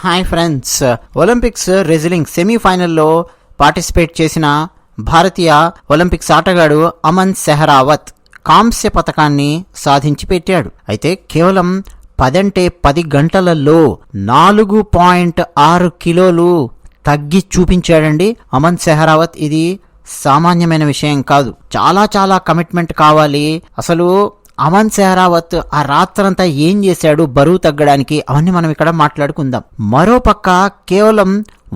Hi friends, olympics wrestling సెమీఫైనల్లో participate చేసిన భారతీయ ఒలింపిక్స్ ఆటగాడు అమన్ సెహరావత్ కాంస్య పతకాన్ని సాధించి పెట్టాడు. అయితే కేవలం 10 గంటలలో 4.6 కిలోలు తగ్గి చూపించాడండి అమన్ సెహరావత్. ఇది సామాన్యమైన విషయం కాదు, చాలా కమిట్మెంట్ కావాలి. అసలు అమన్ సెహరావత్ ఆ రాత్రంతా ఏం చేశాడు బరువు తగ్గడానికి, అవన్నీ మనం ఇక్కడ మాట్లాడుకుందాం. మరోపక్క కేవలం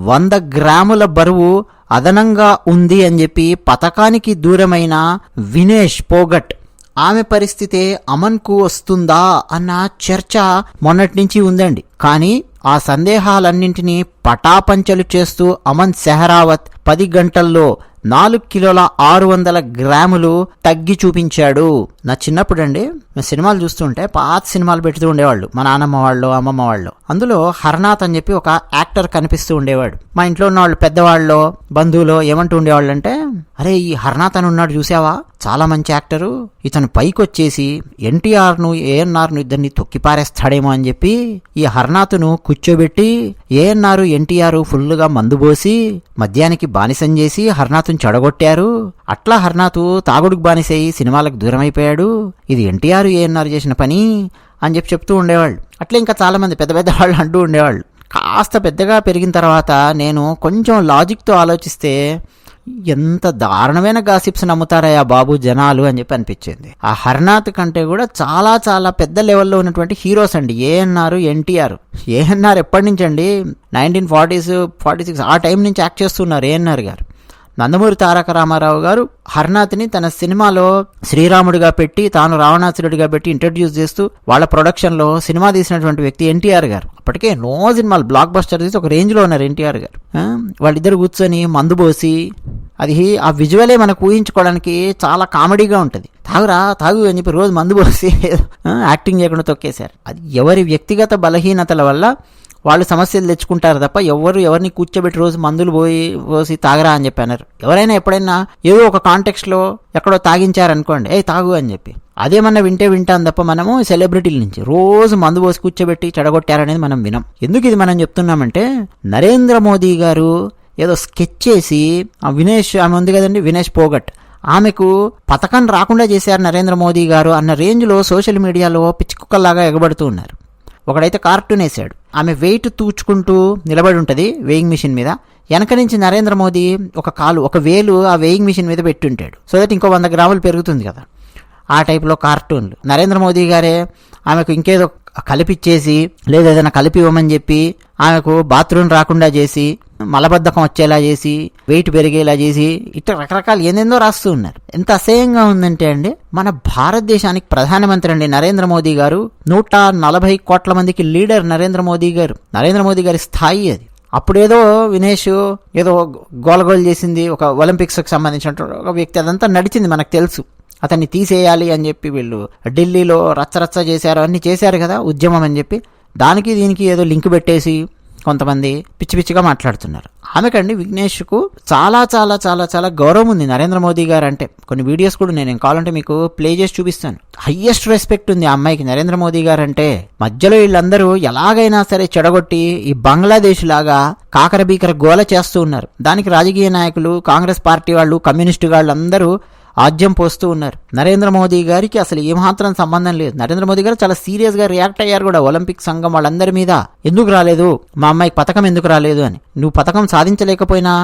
100 గ్రాముల బరువు అదనంగా ఉంది అని చెప్పి పతకానికి దూరమైన వినేష్ పోగట్, ఆమె పరిస్థితే అమన్కు వస్తుందా అన్న చర్చ మొన్నటి నుంచి ఉందండి. కానీ ఆ సందేహాలన్నింటినీ పటాపంచలు చేస్తూ అమన్ సెహరావత్ 10 గంటల్లో 4.6 కిలోలు తగ్గి చూపించాడు. నా చిన్నప్పుడు అండి సినిమాలు చూస్తుంటే పాత సినిమాలు పెడుతూ ఉండేవాళ్ళు, మా నాన్నమ్మ వాళ్ళు అమ్మమ్మ వాళ్ళు. అందులో హర్నాథ్ అని చెప్పి ఒక యాక్టర్ కనిపిస్తూ ఉండేవాడు. మా ఇంట్లో ఉన్న వాళ్ళు పెద్దవాళ్ళు బంధువులు ఏమంటూ ఉండేవాళ్ళు అంటే, అరే ఈ హర్నాథ్ అని ఉన్నాడు చూసావా, చాలా మంచి యాక్టరు, ఇతను పైకి వచ్చేసి ఎన్టీఆర్ను ఏఎన్ఆర్ను ఇద్దరిని తొక్కిపారేస్తాడేమో అని చెప్పి ఈ హర్నాథ్ను కూర్చోబెట్టి ఏఎన్ఆర్ ఎన్టీఆర్ ఫుల్గా మందు పోసి మద్యానికి బానిసం చేసి హర్నాథ్ను చెడగొట్టారు. అట్లా హర్నాథ్ తాగుడుకు బానిసయి సినిమాలకు దూరమైపోయాడు, ఇది ఎన్టీఆర్ ఏఎన్ఆర్ చేసిన పని అని చెప్తూ ఉండేవాళ్ళు. అట్లా ఇంకా చాలా మంది పెద్ద వాళ్ళు అంటూ ఉండేవాళ్ళు. కాస్త పెద్దగా పెరిగిన తర్వాత నేను కొంచెం లాజిక్తో ఆలోచిస్తే ఎంత దారుణమైన గాసిప్స్ నమ్ముతారయ్యా బాబు జనాలు అని చెప్పి అనిపించింది. ఆ హర్నాథ్ కంటే కూడా చాలా పెద్ద లెవెల్లో ఉన్నటువంటి హీరోస్ అండి ఏఎన్ఆర్ ఎన్టీఆర్. ఏఎన్ఆర్ ఎప్పటి నుంచి అండి 1940s 46 ఆ టైం నుంచి యాక్ట్ చేస్తున్నారు ఏఎన్ఆర్ గారు. నందమూరి తారక రామారావు గారు హర్నాథ్ని తన సినిమాలో శ్రీరాముడిగా పెట్టి తాను రావణాసురుడిగా పెట్టి ఇంట్రడ్యూస్ చేస్తూ వాళ్ళ ప్రొడక్షన్లో సినిమా తీసినటువంటి వ్యక్తి ఎన్టీఆర్ గారు. అప్పటికే ఎన్నో సినిమాలు బ్లాక్ బస్టర్ తీసి ఒక రేంజ్లో ఉన్నారు ఎన్టీఆర్ గారు. వాళ్ళిద్దరు కూర్చొని మందు పోసి, అది ఆ విజువలే మనకు ఊహించుకోవడానికి చాలా కామెడీగా ఉంటుంది. తాగు అని చెప్పి రోజు మందు పోసి యాక్టింగ్ చేయకుండా తొక్కేశారు. అది ఎవరి వ్యక్తిగత బలహీనతల వల్ల వాళ్ళు సమస్యలు తెచ్చుకుంటారు తప్ప ఎవరిని కూర్చోబెట్టి రోజు మందులు పోసి తాగరా అని చెప్పి అన్నారు. ఎవరైనా ఎప్పుడైనా ఏదో ఒక కాంటెక్స్ట్లో ఎక్కడో తాగించారనుకోండి, తాగు అని చెప్పి అదేమన్నా వింటాం తప్ప మనము సెలబ్రిటీల నుంచి రోజు మందు పోసి కూర్చోబెట్టి చెడగొట్టారనేది మనం వినం. ఎందుకు ఇది మనం చెప్తున్నామంటే, నరేంద్ర మోదీ గారు ఏదో స్కెచ్ చేసి వినేష్, ఆమె ఉంది కదండి వినేష్ పోగట్, ఆమెకు పథకం రాకుండా చేశారు నరేంద్ర మోదీ గారు అన్న రేంజ్లో సోషల్ మీడియాలో పిచ్చికుక్కల్లాగా ఎగబడుతూ ఉన్నారు. ఒకడైతే కార్టూన్ వేసాడు, ఆమె వెయిట్ తూచుకుంటూ నిలబడి ఉంటుంది వేయింగ్ మిషన్ మీద, వెనక నుంచి నరేంద్ర మోదీ ఒక వేలు ఆ వేయింగ్ మిషన్ మీద పెట్టుంటాడు, సో దట్ ఇంకో 100 గ్రాములు పెరుగుతుంది కదా. ఆ టైప్లో కార్టూన్లు. నరేంద్ర మోదీ గారే ఆమెకు ఇంకేదో కలిపిచ్చేసి లేదా ఏదైనా కలిపి ఇవ్వమని చెప్పి ఆమెకు బాత్రూమ్ రాకుండా చేసి, మలబద్ధకం వచ్చేలా చేసి, వెయిట్ పెరిగేలా చేసి, ఇట్లా రకరకాలు ఏందేందో రాస్తూ ఉన్నారు. ఎంత అసహ్యంగా ఉందంటే అండి, మన భారతదేశానికి ప్రధానమంత్రి అండి నరేంద్ర మోదీ గారు. 140 కోట్ల మందికి లీడర్ నరేంద్ర మోదీ గారు. నరేంద్ర మోదీ గారి స్థాయి అది. అప్పుడేదో వినేష్ ఏదో గోలగోలు చేసింది, ఒక ఒలింపిక్స్కి సంబంధించిన ఒక వ్యక్తి, అదంతా నడిచింది మనకు తెలుసు. అతన్ని తీసేయాలి అని చెప్పి వీళ్ళు ఢిల్లీలో రచ్చ చేశారు, అన్నీ చేశారు కదా ఉద్యమం అని చెప్పి. దానికి దీనికి ఏదో లింక్ పెట్టేసి కొంతమంది పిచ్చిగా మాట్లాడుతున్నారు. ఆమెకండి విఘ్నేష్కు చాలా గౌరవం ఉంది నరేంద్ర మోదీ గారు అంటే. కొన్ని వీడియోస్ కూడా నేను కావాలంటే మీకు ప్లే చేసి చూపిస్తాను. హయ్యెస్ట్ రెస్పెక్ట్ ఉంది ఆ అమ్మాయికి నరేంద్ర మోదీ గారు అంటే. మధ్యలో వీళ్ళందరూ ఎలాగైనా సరే చెడగొట్టి ఈ బంగ్లాదేశ్ లాగా కాకరబీకర గోల చేస్తూ ఉన్నారు. దానికి రాజకీయ నాయకులు, కాంగ్రెస్ పార్టీ వాళ్ళు, కమ్యూనిస్టు వాళ్ళు అందరూ ఆజ్యం పోస్తూ ఉన్నారు. నరేంద్ర మోదీ గారికి అసలు ఏమాత్రం సంబంధం లేదు. నరేంద్ర మోదీ గారు చాలా సీరియస్ గా రియాక్ట్ అయ్యారు కూడా ఒలింపిక్ సంఘం వాళ్ళందరి మీద. ఎందుకు రాలేదు, మా అమ్మాయికి పథకం ఎందుకు రాలేదు అని. నువ్వు పథకం సాధించలేకపోయినా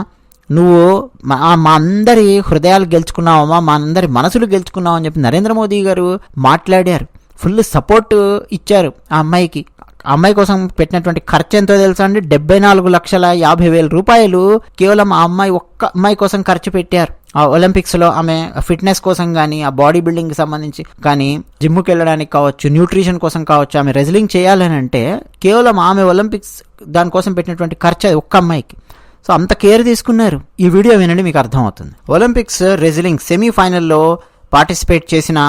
నువ్వు మా అందరి హృదయాలు గెలుచుకున్నావమ్మా, మా అందరి మనసులు గెలుచుకున్నావు అని చెప్పి నరేంద్ర మోదీ గారు మాట్లాడారు. ఫుల్ సపోర్ట్ ఇచ్చారు ఆ అమ్మాయికి. ఆ అమ్మాయి కోసం పెట్టినటువంటి ఖర్చు ఎంతో తెలుసా అండి, 74,50,000 రూపాయలు కేవలం ఆ ఒక్క అమ్మాయి కోసం ఖర్చు పెట్టారు. ఆ ఒలింపిక్స్లో ఆమె ఫిట్నెస్ కోసం కానీ, ఆ బాడీ బిల్డింగ్కి సంబంధించి కానీ, జిమ్కి వెళ్ళడానికి కావచ్చు, న్యూట్రిషన్ కోసం కావచ్చు, ఆమె రెజ్లింగ్ చేయాలని అంటే కేవలం ఆమె ఒలింపిక్స్ దానికోసం పెట్టినటువంటి ఖర్చు అది ఒక్క అమ్మాయికి. సో అంత కేర్ తీసుకున్నారు. ఈ వీడియో వినండి, మీకు అర్థమవుతుంది. ఒలింపిక్స్ రెజ్లింగ్ సెమీఫైనల్లో పార్టిసిపేట్ చేసిన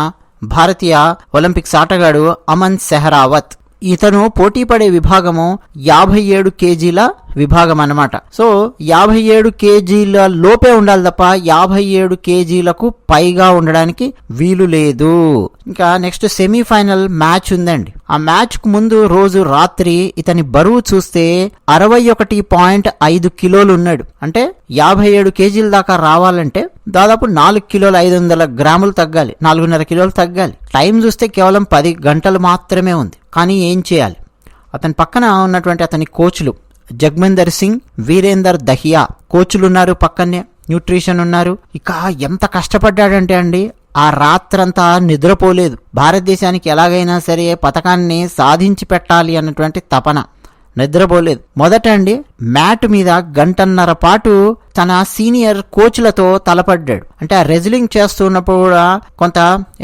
భారతీయ ఒలింపిక్స్ ఆటగాడు అమన్ సెహరావత్. ఇతను పోటీ పడే విభాగము 57 కేజీల విభాగం అన్నమాట. సో 57 కేజీల లోపే ఉండాలి తప్ప 57 కేజీలకు పైగా ఉండడానికి వీలు లేదు. ఇంకా నెక్స్ట్ సెమీఫైనల్ మ్యాచ్ ఉందండి. ఆ మ్యాచ్ కు ముందు రోజు రాత్రి ఇతని బరువు చూస్తే 61.5 కిలోలు ఉన్నాడు. అంటే 57 కేజీల దాకా రావాలంటే దాదాపు 4 కిలోల 500 గ్రాములు తగ్గాలి, 4.5 కిలోలు తగ్గాలి. టైం చూస్తే కేవలం 10 గంటలు మాత్రమే ఉంది. కానీ ఏం చేయాలి? అతని పక్కన ఉన్నటువంటి అతని కోచ్లు జగ్మందర్ సింగ్, వీరేందర్ దహియా కోచ్లు ఉన్నారు, పక్కనే న్యూట్రిషన్ ఉన్నారు. ఇక ఎంత కష్టపడ్డాడంటే అండి, ఆ రాత్రంతా నిద్రపోలేదు. భారతదేశానికి ఎలాగైనా సరే పథకాన్ని సాధించి పెట్టాలి అన్నటువంటి తపన, నిద్రపోలేదు. మొదట అండి మ్యాట్ మీద 1.5 గంటల పాటు తన సీనియర్ కోచ్లతో తలపడ్డాడు. అంటే ఆ రెజ్లింగ్ చేస్తున్నప్పుడు కూడా కొంత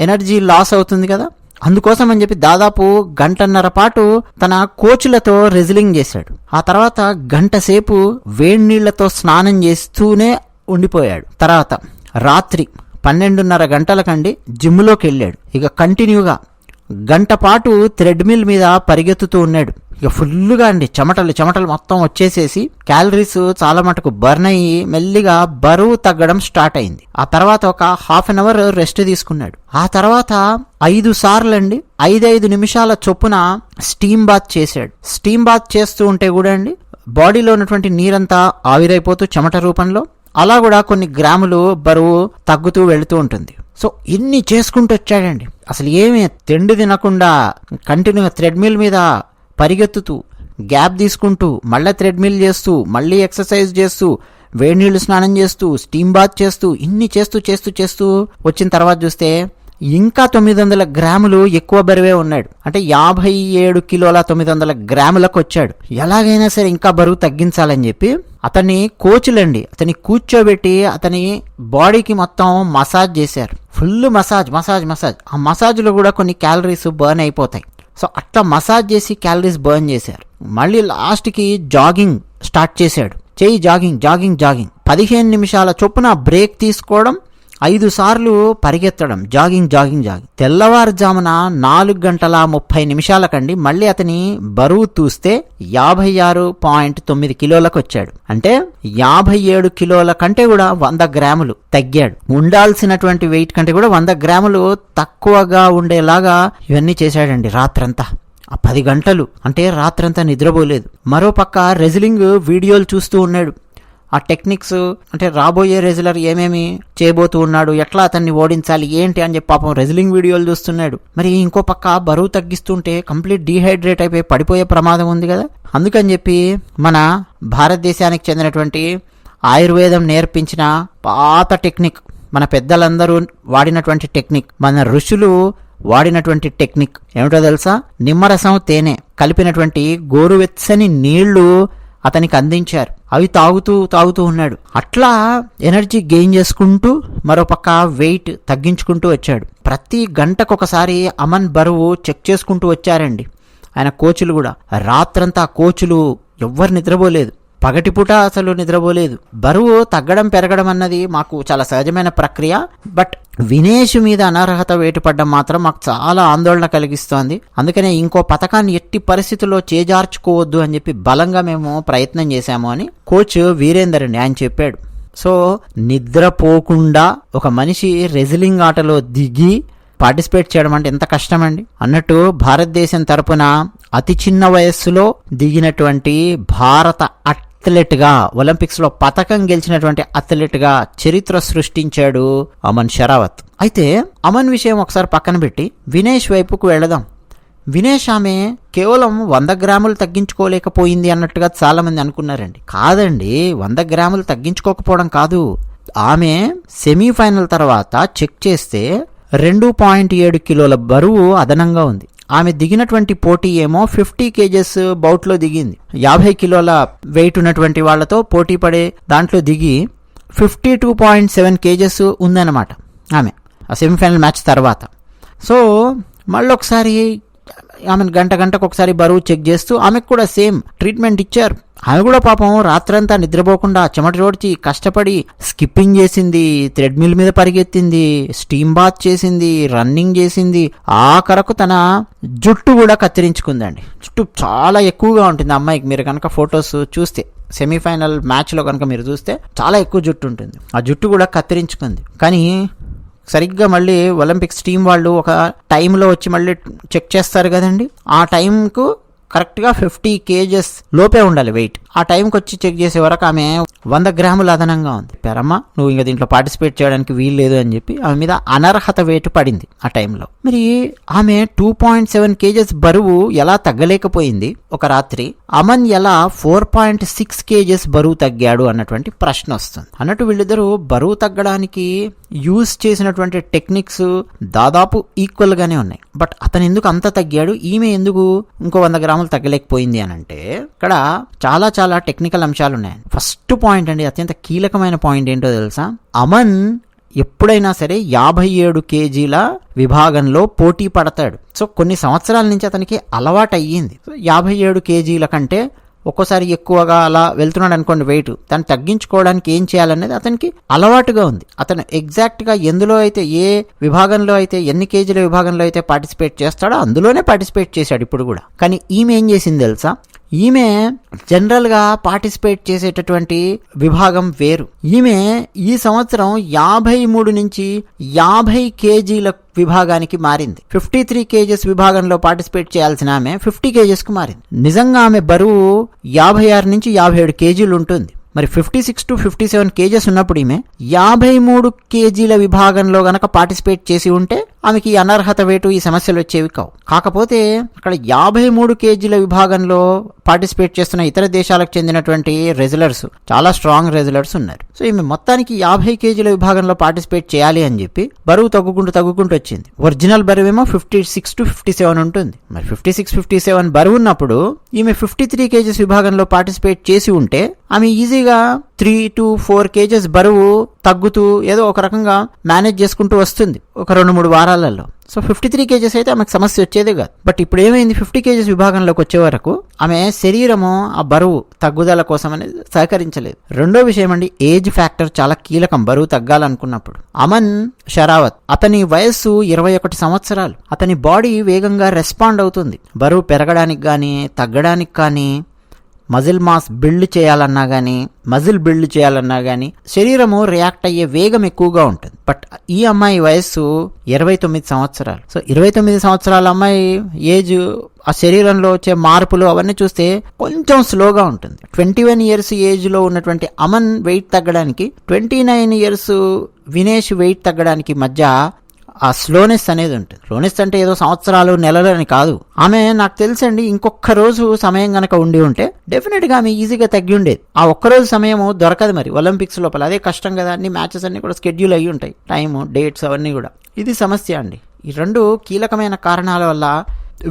ఎనర్జీ లాస్ అవుతుంది కదా, అందుకోసం అని చెప్పి దాదాపు 1.5 గంటల పాటు తన కోచ్లతో రెజ్లింగ్ చేశాడు. ఆ తర్వాత 1 గంట సేపు వేడి నీళ్లతో స్నానం చేస్తూనే ఉండిపోయాడు. తర్వాత రాత్రి 12:30 గంటలకండి జిమ్లోకి వెళ్ళాడు. ఇక కంటిన్యూగా 1 గంట పాటు థ్రెడ్మిల్ మీద పరిగెత్తుతూ ఉన్నాడు. ఇక ఫుల్గా అండి చెమటలు మొత్తం వచ్చేసేసి క్యాలరీస్ చాలా మటుకు బర్న్ అయ్యి మెల్లిగా బరువు తగ్గడం స్టార్ట్ అయింది. ఆ తర్వాత ఒక హాఫ్ అన్ అవర్ రెస్ట్ తీసుకున్నాడు. ఆ తర్వాత 5 సార్లు అండి 5 నిమిషాల చొప్పున స్టీమ్ బాత్ చేశాడు. స్టీమ్ బాత్ చేస్తూ ఉంటే కూడా అండి బాడీలో ఉన్నటువంటి నీరంతా ఆవిరైపోతూ చెమట రూపంలో అలా కూడా కొన్ని గ్రాములు బరువు తగ్గుతూ వెళుతూ ఉంటుంది. సో ఇన్ని చేసుకుంటూ వచ్చాడండి. అసలు ఏమీ తిండి తినకుండా కంటిన్యూగా థ్రెడ్మిల్ మీద పరిగెత్తుతూ, గ్యాప్ తీసుకుంటూ, మళ్ళీ థ్రెడ్మిల్ చేస్తూ, మళ్ళీ ఎక్సర్సైజ్ చేస్తూ, వేడి నీళ్లు స్నానం చేస్తూ, స్టీమ్ బాత్ చేస్తూ, ఇన్ని చేస్తూ వచ్చిన తర్వాత చూస్తే ఇంకా 900 గ్రాములు ఎక్కువ బరువే ఉన్నాడు. అంటే 57 కిలోల 900 గ్రాములకు వచ్చాడు. ఎలాగైనా సరే ఇంకా బరువు తగ్గించాలని చెప్పి అతన్ని కోచ్లండి అతన్ని కూర్చోబెట్టి అతని బాడీకి మొత్తం మసాజ్ చేశారు. Full massage. ఆ మసాజ్లో కూడా కొన్ని క్యాలరీస్ బర్న్ అయిపోతాయి. సో అట్లా మసాజ్ చేసి క్యాలరీస్ బర్న్ చేశారు. మళ్ళీ లాస్ట్కి జాగింగ్ స్టార్ట్ చేశాడు. జాగింగ్ 15 నిమిషాల చొప్పున బ్రేక్ తీసుకోవడం, 5 సార్లు పరిగెత్తడం, జాగింగ్. తెల్లవారుజామున 4:30 మళ్ళీ అతని బరువు చూస్తే 56.9 కిలోలకు వచ్చాడు. అంటే 57 కిలోల కంటే కూడా 100 గ్రాములు తగ్గాడు. ఉండాల్సినటువంటి వెయిట్ కంటే కూడా 100 గ్రాములు తక్కువగా ఉండేలాగా ఇవన్నీ చేశాడండి రాత్రంతా. ఆ 10 గంటలు అంటే రాత్రంతా నిద్రపోలేదు. మరోపక్క రెజ్లింగ్ వీడియోలు చూస్తూ ఉన్నాడు. ఆ టెక్నిక్స్ అంటే రాబోయే రెజ్లర్ ఏమేమి చేయబోతూ ఉన్నాడు, ఎట్లా అతన్ని ఓడించాలి ఏంటి అని చెప్పి పాపం రెజ్లింగ్ వీడియోలు చూస్తున్నాడు. మరి ఇంకో పక్క బరువు తగ్గిస్తుంటే కంప్లీట్ డీహైడ్రేట్ అయిపోయి పడిపోయే ప్రమాదం ఉంది కదా. అందుకని చెప్పి మన భారతదేశానికి చెందినటువంటి ఆయుర్వేదం నేర్పించిన పాత టెక్నిక్, మన పెద్దలందరూ వాడినటువంటి టెక్నిక్, మన ఋషులు వాడినటువంటి టెక్నిక్ ఏమిటో తెలుసా? నిమ్మరసం, తేనె కలిపినటువంటి గోరువెచ్చని నీళ్లు అతనికి అందించారు. అవి తాగుతూ ఉన్నాడు. అట్లా ఎనర్జీ గెయిన్ చేసుకుంటూ మరోపక్క వెయిట్ తగ్గించుకుంటూ వచ్చాడు. ప్రతి గంటకొకసారి అమన్ బరువు చెక్ చేసుకుంటూ వచ్చారండి ఆయన కోచ్లు కూడా. రాత్రంతా కోచ్లు ఎవ్వరు నిద్రపోలేదు, పగటిపూట అసలు నిద్రపోలేదు. బరువు తగ్గడం పెరగడం అన్నది మాకు చాలా సహజమైన ప్రక్రియ. బట్ వినేష్ మీద అనర్హత వేటుపడ్డం మాత్రం మాకు చాలా ఆందోళన కలిగిస్తోంది. అందుకనే ఇంకో పథకాన్ని ఎట్టి పరిస్థితుల్లో చేజార్చుకోవద్దు అని చెప్పి బలంగా మేము ప్రయత్నం చేశాము అని కోచ్ వీరేందర్ అండి ఆయన చెప్పాడు. సో నిద్రపోకుండా ఒక మనిషి రెజ్లింగ్ ఆటలో దిగి పార్టిసిపేట్ చేయడం అంటే ఎంత కష్టమండి. అన్నట్టు భారతదేశం తరపున అతి చిన్న వయస్సులో దిగినటువంటి భారత అథ్లెట్ గా, ఒలింపిక్స్ లో పతకం గెలిచినటువంటి అథ్లెట్ గా చరిత్ర సృష్టించాడు అమన్ షెరావత్. అయితే అమన్ విషయం ఒకసారి పక్కన పెట్టి వినేష్ వైపుకు వెళదాం. వినేష్ ఆమె కేవలం 100 గ్రాములు తగ్గించుకోలేకపోయింది అన్నట్టుగా చాలా మంది అనుకున్నారండి. కాదండి, 100 గ్రాములు తగ్గించుకోకపోవడం కాదు, ఆమె సెమీఫైనల్ తర్వాత చెక్ చేస్తే 2.7 కిలోల బరువు అదనంగా ఉంది. ఆమె దిగినటువంటి పోటీ ఏమో 50 కేజెస్ బౌట్లో దిగింది. 50 కిలోల వెయిట్ ఉన్నటువంటి వాళ్లతో పోటీ పడే దాంట్లో దిగి 52.7 కేజెస్ ఉందన్నమాట ఆమె ఆ సెమీఫైనల్ మ్యాచ్ తర్వాత. సో మళ్ళొకసారి ఆమెను గంటకు ఒకసారి బరువు చెక్ చేస్తూ ఆమెకు కూడా సేమ్ ట్రీట్మెంట్ ఇచ్చారు. ఆమె కూడా పాపం రాత్రంతా నిద్రపోకుండా చెమట రోడ్చి కష్టపడి స్కిప్పింగ్ చేసింది, థ్రెడ్మిల్ మీద పరిగెత్తింది, స్టీమ్ బాత్ చేసింది, రన్నింగ్ చేసింది, ఆఖరకు తన జుట్టు కూడా కత్తిరించుకుందండి. జుట్టు చాలా ఎక్కువగా ఉంటుంది అమ్మాయికి. మీరు కనుక ఫొటోస్ చూస్తే సెమీఫైనల్ మ్యాచ్లో కనుక మీరు చూస్తే చాలా ఎక్కువ జుట్టు ఉంటుంది. ఆ జుట్టు కూడా కత్తిరించుకుంది. కానీ సరిగ్గా మళ్ళీ ఒలింపిక్స్ టీం వాళ్ళు ఒక టైంలో వచ్చి మళ్ళీ చెక్ చేస్తారు కదండి. ఆ టైంకు కరెక్ట్గా 50 kgs లోపే ఉండాలి వెయిట్. ఆ టైంకి వచ్చి చెక్ చేసే వరకు ఆమె 100 గ్రాములు అదనంగా ఉంది. పెరమ్మ నువ్వు ఇంకా దీంట్లో పార్టిసిపేట్ చేయడానికి వీలు లేదు అని చెప్పి ఆమె మీద అనర్హత వేటు పడింది ఆ టైంలో. మరి ఆమె 2.7 kgs బరువు ఎలా తగ్గలేకపోయింది ఒక రాత్రి? అమన్ ఎలా 4.6 kgs బరువు తగ్గాడు అన్నటువంటి ప్రశ్న వస్తుంది. అన్నట్టు వీళ్ళిద్దరూ బరువు తగ్గడానికి యూజ్ చేసినటువంటి టెక్నిక్స్ దాదాపు ఈక్వల్ గానే ఉన్నాయి. బట్ అతను ఎందుకు అంత తగ్గాడు, ఈమె ఎందుకు ఇంకో 100 గ్రాములు తగ్గలేకపోయింది అని అంటే ఇక్కడ చాలా చాలా టెక్నికల్ అంశాలు ఉన్నాయి. ఫస్ట్ పాయింట్ అండి, అత్యంత కీలకమైన పాయింట్ ఏంటో తెలుసా? అమన్ ఎప్పుడైనా సరే 57 kgల విభాగంలో పోటీ పడతాడు. సో కొన్ని సంవత్సరాల నుంచి అతనికి అలవాటు అయ్యింది. 57 kgల కంటే ఒక్కోసారి ఎక్కువగా అలా వెళ్తున్నాడు అనుకోండి వెయిట్, దాన్ని తగ్గించుకోవడానికి ఏం చేయాలనేది అతనికి అలవాటుగా ఉంది. అతను ఎగ్జాక్ట్గా ఎందులో అయితే, ఏ విభాగంలో అయితే, ఎన్ని కేజీల విభాగంలో అయితే పార్టిసిపేట్ చేస్తాడో అందులోనే పార్టిసిపేట్ చేశాడు ఇప్పుడు కూడా. కానీ ఈమె ఏం చేసింది తెలుసా? ఈమె జనరల్గా పార్టిసిపేట్ చేసేటటువంటి విభాగం వేరు. ఈమె ఈ సంవత్సరం 53 నుంచి 50 kgల విభాగానికి మారింది. 53 kgs విభాగంలో పార్టిసిపేట్ చేయాల్సిన ఆమె 50 kgs కు మారింది. నిజంగా ఆమె బరువు 56 నుంచి 57 kgలు ఉంటుంది. మరి 56 to 57 kgs ఉన్నప్పుడు ఈమె 53 kgల విభాగంలో గనక పార్టిసిపేట్ చేసి ఉంటే ఆమెకి ఈ అనర్హత వేటు, ఈ సమస్యలు వచ్చేవి కావు. కాకపోతే అక్కడ 53 kgల విభాగంలో పార్టిసిపేట్ చేస్తున్న ఇతర దేశాలకు చెందినటువంటి రెజ్లర్స్, చాలా స్ట్రాంగ్ రెజ్లర్స్ ఉన్నారు. సో ఈమె మొత్తానికి 50 kgల విభాగంలో పార్టిసిపేట్ చేయాలి అని చెప్పి బరువు తగ్గుకుంటూ వచ్చింది. ఒరిజినల్ బరువు ఏమో 56 to 57 ఉంటుంది. మరి 56-57 బరువు ఉన్నప్పుడు ఈమె 53 kgs విభాగంలో పార్టిసిపేట్ చేసి ఉంటే ఆమె ఈజీగా 3 to 4 kgs బరువు తగ్గుతూ ఏదో ఒక రకంగా మేనేజ్ చేసుకుంటూ వస్తుంది ఒక 2-3 వారాలలో. సో 53 kgs అయితే ఆమెకు సమస్య వచ్చేదే కాదు. బట్ ఇప్పుడు ఏమైంది, 50 kgs విభాగంలోకి వచ్చే వరకు ఆమె శరీరము ఆ బరువు తగ్గుదల కోసం అనేది సహకరించలేదు. రెండో విషయం అండి, ఏజ్ ఫ్యాక్టర్ చాలా కీలకం బరువు తగ్గాలనుకున్నప్పుడు. అమన్ షరావత్, అతని వయస్సు 21 సంవత్సరాలు. అతని బాడీ వేగంగా రెస్పాండ్ అవుతుంది బరువు పెరగడానికి కానీ తగ్గడానికి కానీ. మజిల్ మాస్ బిల్డ్ చేయాలన్నా కానీ, మజిల్ బిల్డ్ చేయాలన్నా కానీ శరీరము రియాక్ట్ అయ్యే వేగం ఎక్కువగా ఉంటుంది. బట్ ఈ అమ్మాయి వయస్సు 29 సంవత్సరాలు. సో 29 సంవత్సరాల అమ్మాయి ఏజ్, ఆ శరీరంలో వచ్చే మార్పులు అవన్నీ చూస్తే కొంచెం స్లోగా ఉంటుంది. 21 years ఏజ్లో ఉన్నటువంటి అమన్ వెయిట్ తగ్గడానికి, 29 years వినేష్ వెయిట్ తగ్గడానికి మధ్య ఆ స్లోనెస్ అనేది ఉంటుంది. స్లోనెస్ అంటే ఏదో సంవత్సరాలు నెలలు అని కాదు. ఆమె నాకు తెలుసండి, ఇంకొక రోజు సమయం గనక ఉండి ఉంటే డెఫినెట్ గా ఆమె ఈజీగా తగ్గి ఉండేది. ఆ ఒక్కరోజు సమయం దొరకదు మరి ఒలింపిక్స్ లోపల. అదే కష్టం కదా, అన్ని మ్యాచెస్ అన్ని కూడా షెడ్యూల్ అయ్యి ఉంటాయి, టైము, డేట్స్ అవన్నీ కూడా. ఇది సమస్య అండి. ఈ రెండు కీలకమైన కారణాల వల్ల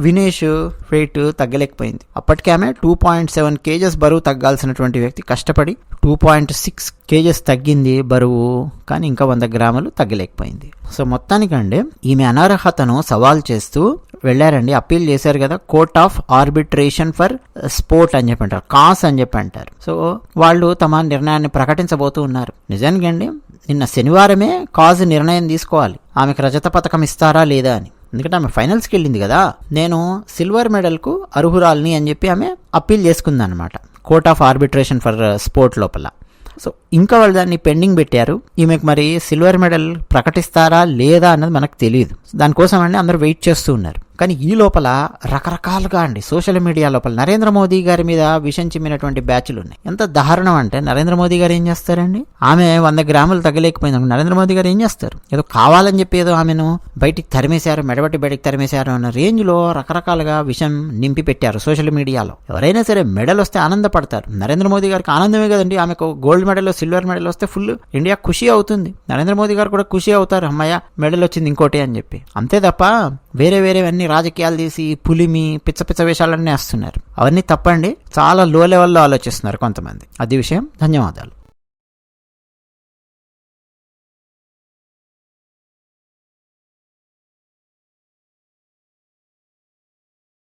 వినేష్ వెయిట్ తగ్గలేకపోయింది. అప్పటికే ఆమె 2.7 kgs బరువు తగ్గాల్సినటువంటి వ్యక్తి కష్టపడి 2.6 kgs తగ్గింది బరువు, కానీ ఇంకా 100 గ్రాములు తగ్గలేకపోయింది. సో మొత్తానికంటే ఈమె అనర్హతను సవాల్ చేస్తూ వెళ్ళారండి, అప్పీల్ చేశారు కదా, court of arbitration for sport అని చెప్పి అంటారు, కాస్ అని చెప్పి అంటారు. సో వాళ్ళు తమ నిర్ణయాన్ని ప్రకటించబోతూ ఉన్నారు. నిజానికి అండి నిన్న శనివారమే కాజ్ నిర్ణయం తీసుకోవాలి, ఆమెకు రజత పథకం ఇస్తారా లేదా అని. ఎందుకంటే ఆమె ఫైనల్స్కి వెళ్ళింది కదా, నేను సిల్వర్ మెడల్కు అర్హురాల్ని అని చెప్పి ఆమె అప్పీల్ చేసుకుంది అనమాట court of arbitration for sport లోపల. సో ఇంకా వాళ్ళు దాన్ని పెండింగ్ పెట్టారు. ఈమెకు మరి సిల్వర్ మెడల్ ప్రకటిస్తారా లేదా అన్నది మనకు తెలియదు. దానికోసం అండి అందరూ వెయిట్ చేస్తూ ఉన్నారు. కానీ ఈ లోపల రకరకాలుగా అండి సోషల్ మీడియా లోపల నరేంద్ర మోదీ గారి మీద విషం చిమ్మినటువంటి బ్యాచ్లు ఉన్నాయి. ఎంత దారుణం అంటే నరేంద్ర మోదీ గారు ఏం చేస్తారండి, ఆమె 100 గ్రాములు తగ్గలేకపోయింది, నరేంద్ర మోదీ గారు ఏం చేస్తారు, ఏదో కావాలని చెప్పి ఏదో ఆమెను బయటికి తరిమేశారు, మెడబట్టి బయటికి తరిమేశారు అన్న రేంజ్ లో రకరకాలుగా విషం నింపి పెట్టారు సోషల్ మీడియాలో. ఎవరైనా సరే మెడల్ వస్తే ఆనందపడతారు. నరేంద్ర మోదీ గారికి ఆనందమే కదండి, ఆమెకు గోల్డ్ మెడల్ సిల్వర్ మెడల్ వస్తే ఫుల్ ఇండియా ఖుషి అవుతుంది, నరేంద్ర మోదీ గారు కూడా ఖుషి అవుతారు, అమ్మయ్య మెడల్ వచ్చింది ఇంకోటి అని చెప్పి. అంతే తప్ప వేరేవన్నీ రాజకీయాలు తీసి పులిమి పిచ్చ వేషాలన్నీ వేస్తున్నారు. అవన్నీ తప్పండి, చాలా లో లెవెల్లో ఆలోచిస్తున్నారు కొంతమంది. అది విషయం. ధన్యవాదాలు.